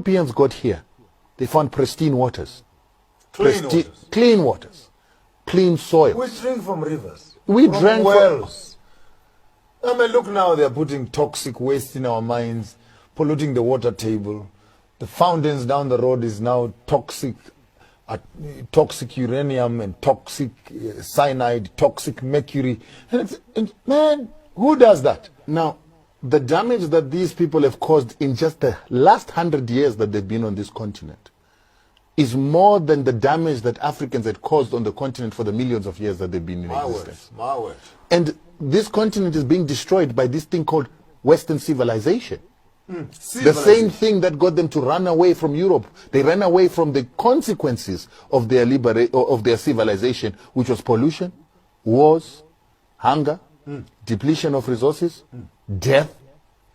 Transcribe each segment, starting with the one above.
Europeans got here, they found pristine waters. Clean waters. Clean soil. We drink from rivers. We from drank wells. I mean, look now, they're putting toxic waste in our mines, polluting the water table. The fountains down the road is now toxic uranium and toxic cyanide, toxic mercury. And man, who does that? Now, the damage that these people have caused in just the last 100 years that they've been on this continent is more than the damage that Africans had caused on the continent for the millions of years that they've been in existence. My word. And this continent is being destroyed by this thing called Western civilization. The same thing that got them to run away from Europe. They ran away from the consequences of their civilization, which was pollution, wars, hunger, depletion of resources, death,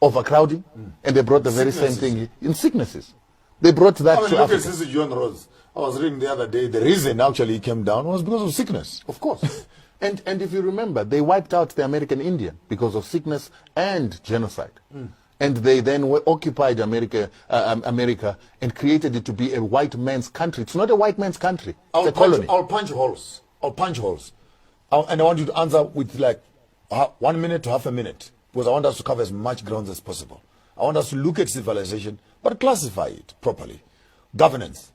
overcrowding, and they brought the very same thing in sicknesses. They brought that to look Africa. At Sissy John Rhodes. I was reading the other day, the reason actually he came down was because of sickness. Of course. And if you remember, they wiped out the American Indian because of sickness and genocide. And they then occupied America and created it to be a white man's country. It's not a white man's country. It's a colony. I'll punch holes. And I want you to answer with like 1 minute to half a minute, because I want us to cover as much ground as possible. I want us to look at civilization, but classify it properly. Governance.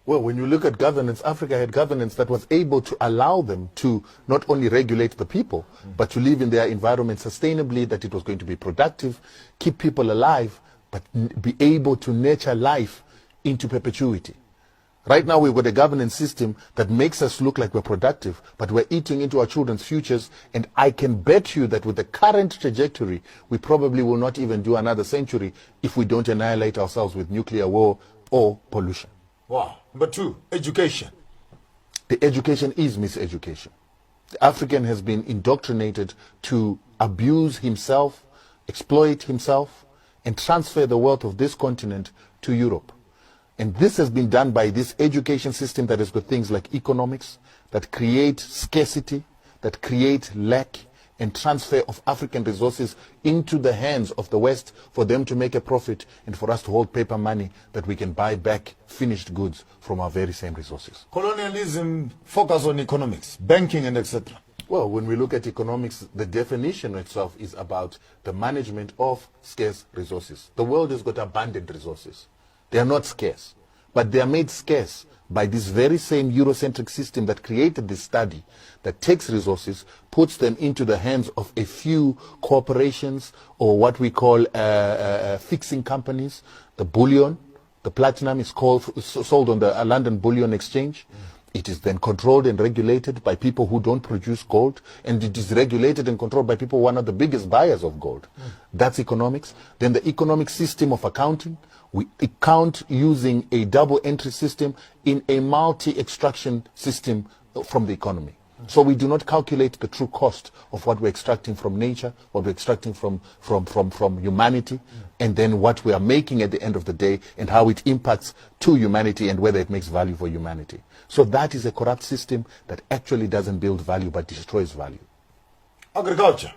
Well, when you look at governance, Africa had governance that was able to allow them to not only regulate the people, but to live in their environment sustainably, that it was going to be productive, keep people alive, but be able to nurture life into perpetuity. Right now, we've got a governance system that makes us look like we're productive, but we're eating into our children's futures. And I can bet you that with the current trajectory, we probably will not even do another century if we don't annihilate ourselves with nuclear war or pollution. Wow. Number 2, education. The education is miseducation. The African has been indoctrinated to abuse himself, exploit himself, and transfer the wealth of this continent to Europe. And this has been done by this education system that has got things like economics, that create scarcity, that create lack, and transfer of African resources into the hands of the West for them to make a profit and for us to hold paper money that we can buy back finished goods from our very same resources. Colonialism focus on economics, banking and etc. Well, when we look at economics, the definition itself is about the management of scarce resources. The world has got abundant resources. They are not scarce, but they are made scarce by this very same Eurocentric system that created this study that takes resources, puts them into the hands of a few corporations or what we call fixing companies. The bullion, the platinum is sold on the London Bullion Exchange. It is then controlled and regulated by people who don't produce gold, and it is regulated and controlled by people who are not the biggest buyers of gold. That's economics. Then the economic system of accounting. We account using a double entry system in a multi-extraction system from the economy. So we do not calculate the true cost of what we're extracting from nature, what we're extracting from humanity, and then what we are making at the end of the day and how it impacts to humanity and whether it makes value for humanity. So that is a corrupt system that actually doesn't build value but destroys value. Agriculture.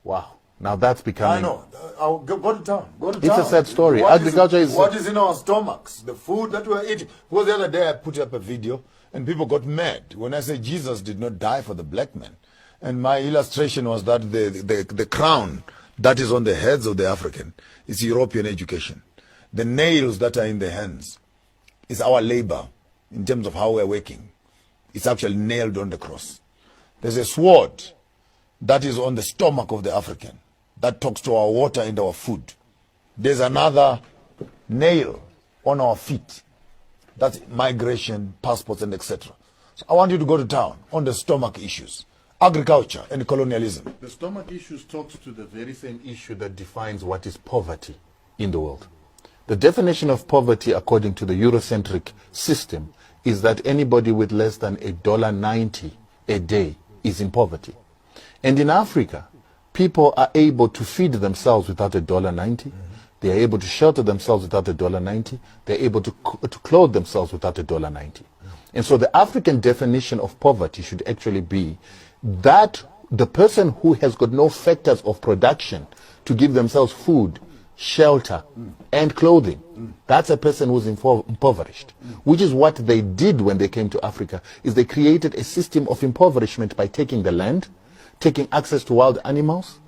Wow. Now that's becoming... I know. I'll go to town. It's a sad story. Agriculture is... What is in our stomachs? The food that we are eating. Because the other day I put up a video and people got mad when I said Jesus did not die for the black man. And my illustration was that the crown that is on the heads of the African is European education. The nails that are in the hands is our labor in terms of how we're working. It's actually nailed on the cross. There's a sword that is on the stomach of the African that talks to our water and our food. There's another nail on our feet. That's migration, passports, and etc. So I want you to go to town on the stomach issues. Agriculture and colonialism. The stomach issues talks to the very same issue that defines what is poverty in the world. The definition of poverty, according to the Eurocentric system, is that anybody with less than $1.90 a day is in poverty. And in Africa, people are able to feed themselves without $1.90. They are able to shelter themselves without $1.90. They're able to clothe themselves without $1.90. And so the African definition of poverty should actually be that the person who has got no factors of production to give themselves food, shelter, and clothing. That's a person who's impoverished, which is what they did when they came to Africa, is they created a system of impoverishment by taking the land, taking access to wild animals,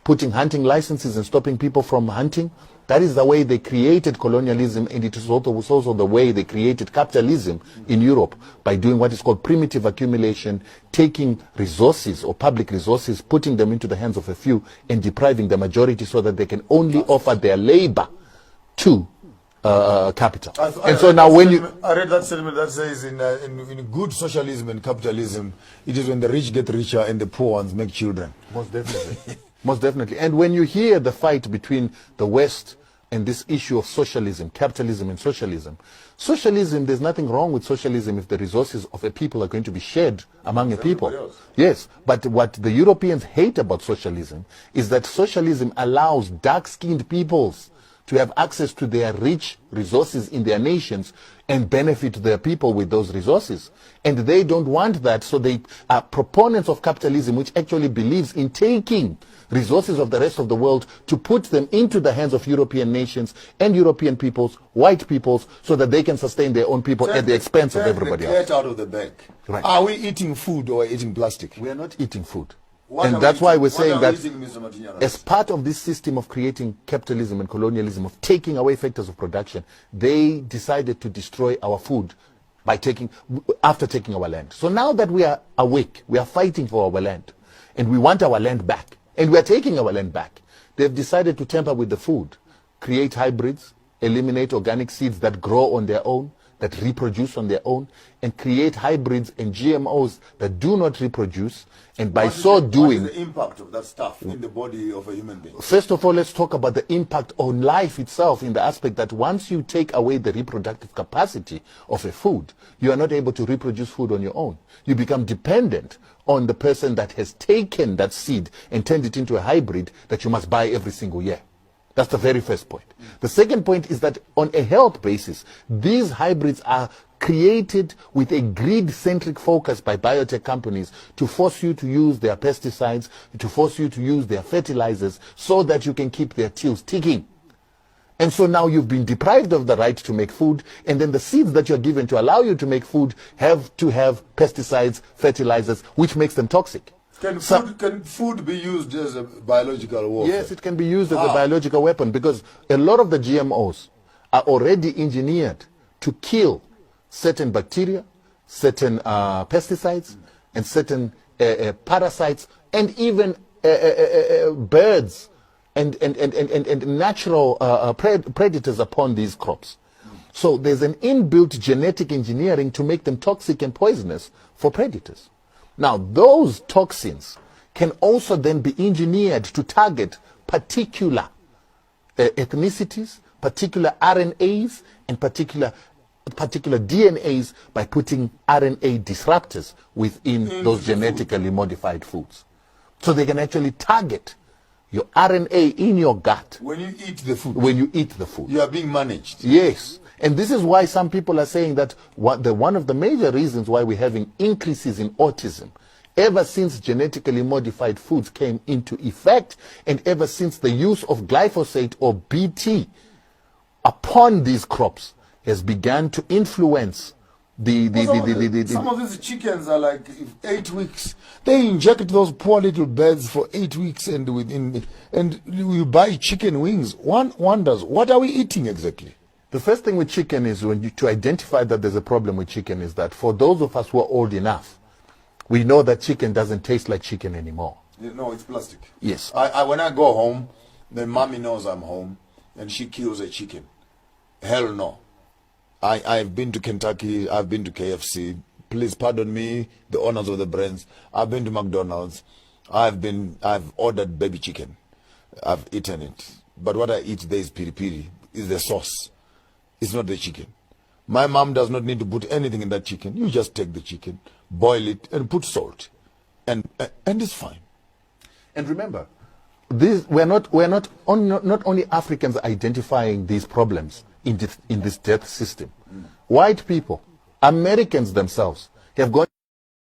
putting hunting licenses and stopping people from hunting. That is the way they created colonialism, and it is also the way they created capitalism in Europe, by doing what is called primitive accumulation, taking resources or public resources, putting them into the hands of a few and depriving the majority so that they can only offer their labor to capital. And so now when you... I read that statement that says in good socialism and capitalism, it is when the rich get richer and the poor ones make children. Most definitely. Most definitely. And when you hear the fight between the West and this issue of socialism, capitalism and socialism, there's nothing wrong with socialism if the resources of a people are going to be shared among a people. Yes, but what the Europeans hate about socialism is that socialism allows dark-skinned peoples to have access to their rich resources in their nations and benefit their people with those resources. And they don't want that, so they are proponents of capitalism, which actually believes in taking resources of the rest of the world to put them into the hands of European nations and European peoples, white peoples, so that they can sustain their own people at the expense of everybody else. Get out of the bag. Right. Are we eating food or eating plastic? We are not eating food. And that's why we're saying that as part of this system of creating capitalism and colonialism, of taking away factors of production, they decided to destroy our food by after taking our land. So now that we are awake, we are fighting for our land, and we want our land back, and we are taking our land back, they've decided to tamper with the food, create hybrids, eliminate organic seeds that grow on their own, that reproduce on their own, and create hybrids and GMOs that do not reproduce, and by so doing... What is the impact of that stuff in the body of a human being? First of all, let's talk about the impact on life itself, in the aspect that once you take away the reproductive capacity of a food, you are not able to reproduce food on your own. You become dependent on the person that has taken that seed and turned it into a hybrid that you must buy every single year. That's the very first point. The second point is that on a health basis, these hybrids are created with a greed-centric focus by biotech companies to force you to use their pesticides, to force you to use their fertilizers, so that you can keep their tills ticking. And so now you've been deprived of the right to make food, and then the seeds that you're given to allow you to make food have to have pesticides, fertilizers, which makes them toxic. Can food be used as a biological warfare? Yes, it can be used as a biological weapon, because a lot of the GMOs are already engineered to kill certain bacteria, certain pesticides, and certain parasites, and even birds and natural predators upon these crops. So there's an inbuilt genetic engineering to make them toxic and poisonous for predators. Now, those toxins can also then be engineered to target particular ethnicities, particular RNAs, and particular DNAs by putting RNA disruptors within those genetically modified foods. So they can actually target your RNA in your gut. When you eat the food. When you eat the food. You are being managed. Yes. And this is why some people are saying that one of the major reasons why we're having increases in autism ever since genetically modified foods came into effect, and ever since the use of glyphosate or BT upon these crops has begun to influence some of these chickens are like 8 weeks. They inject those poor little birds for 8 weeks, and you buy chicken wings. One wonders, what are we eating exactly? The first thing with chicken is, to identify that there's a problem with chicken, is that for those of us who are old enough, we know that chicken doesn't taste like chicken anymore. No, it's plastic. Yes. When I go home, then mommy knows I'm home, and she kills a chicken. Hell no. I've been to Kentucky, I've been to KFC. Please pardon me, the owners of the brands. I've been to McDonald's. I've ordered baby chicken. I've eaten it. But what I eat there is piri-piri, is the sauce. It's not the chicken. My mom does not need to put anything in that chicken. You just take the chicken, boil it, and put salt, and it's fine. And remember, we're not only Africans identifying these problems in this death system. White people, Americans themselves, have gone